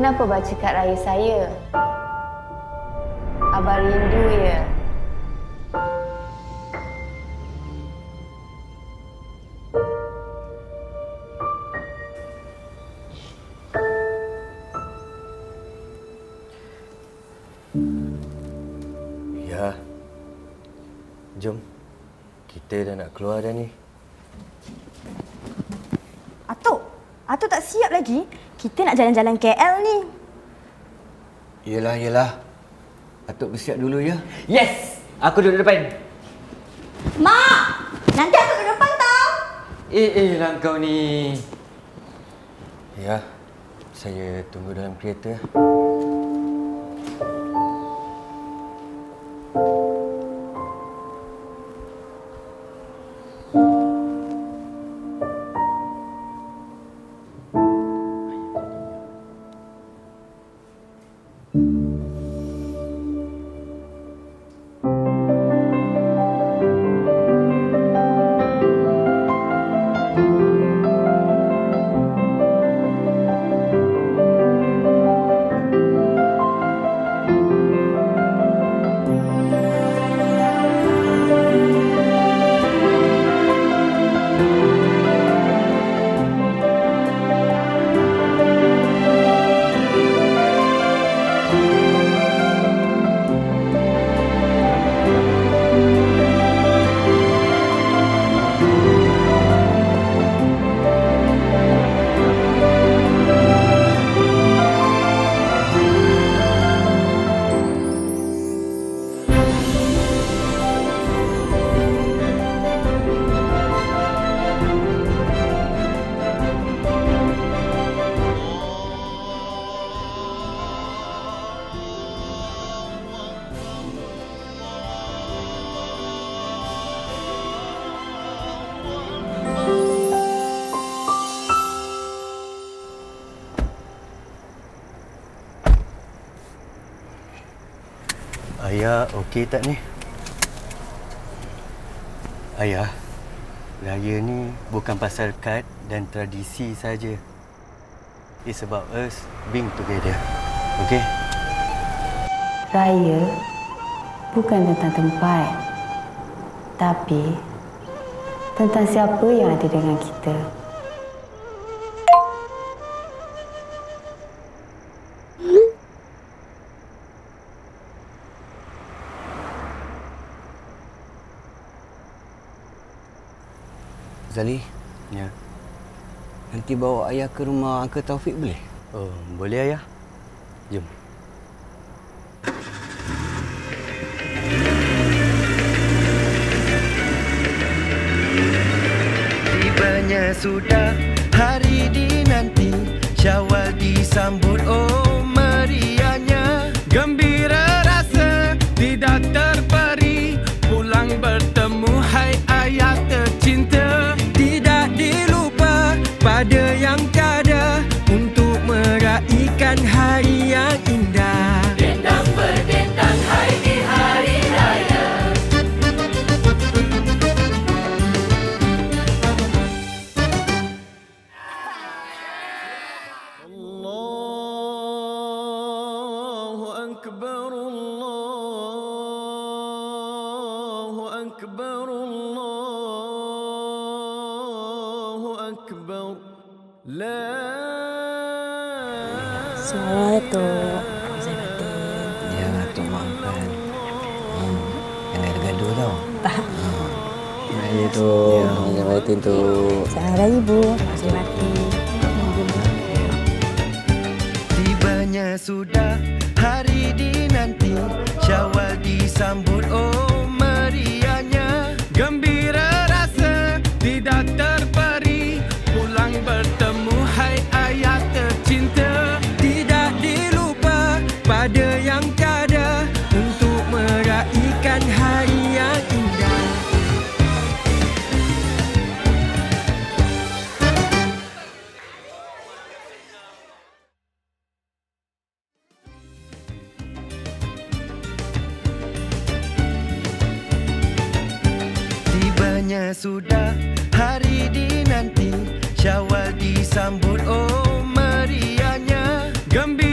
Kenapa baca kad raya saya? Abang rindu ya? Ya. Jom. Kita dah nak keluar dah ni. Atuk tak siap lagi? Kita nak jalan-jalan KL ni. Yelah. Atuk bersiap dulu ya. Yes! Aku duduk depan. Mak! Nanti aku duduk depan tau. Lah kau ni. Ya. Saya tunggu dalam kereta. Ayah, okey tak ni? Ayah, raya ni bukan pasal kad dan tradisi saja. It's about us being together. Okey? Raya bukan tentang tempat, tapi tentang siapa yang ada dengan kita. Zali, Ya. nanti bawa ayah ke rumah Uncle Taufik boleh? Oh, boleh ayah. Jom. Tibanya sudah hari dinanti, Syawal disambut oh meriahnya. Gembira rasa tidak terperi, pulang bertemu hai ayah tercinta. Tidak dilupa pada yang tiada, untuk meraihkan hari yang indah. Dendang berdendang hai di hari raya. Allahu Akbar, Allahu Akbar, Allahu Akbar. La Assalamualaikum. Saya batin. Ya, Tok maafkan. Jangan ada gaduh tau. Ya tu. Jangan batin tu. Selamat Raya Ibu. Saya batin. tibanya sudah hari dinanti, Syawal disambut oh meriahnya. Gembira rasa tidak terperi, pulang bertemu hai ayah tercinta. Tidak dilupa pada yang tiada, untuk meraihkan hari yang indah. Tibanya sudah hari dinanti, Syawal disambut oh meriahnya. Gembira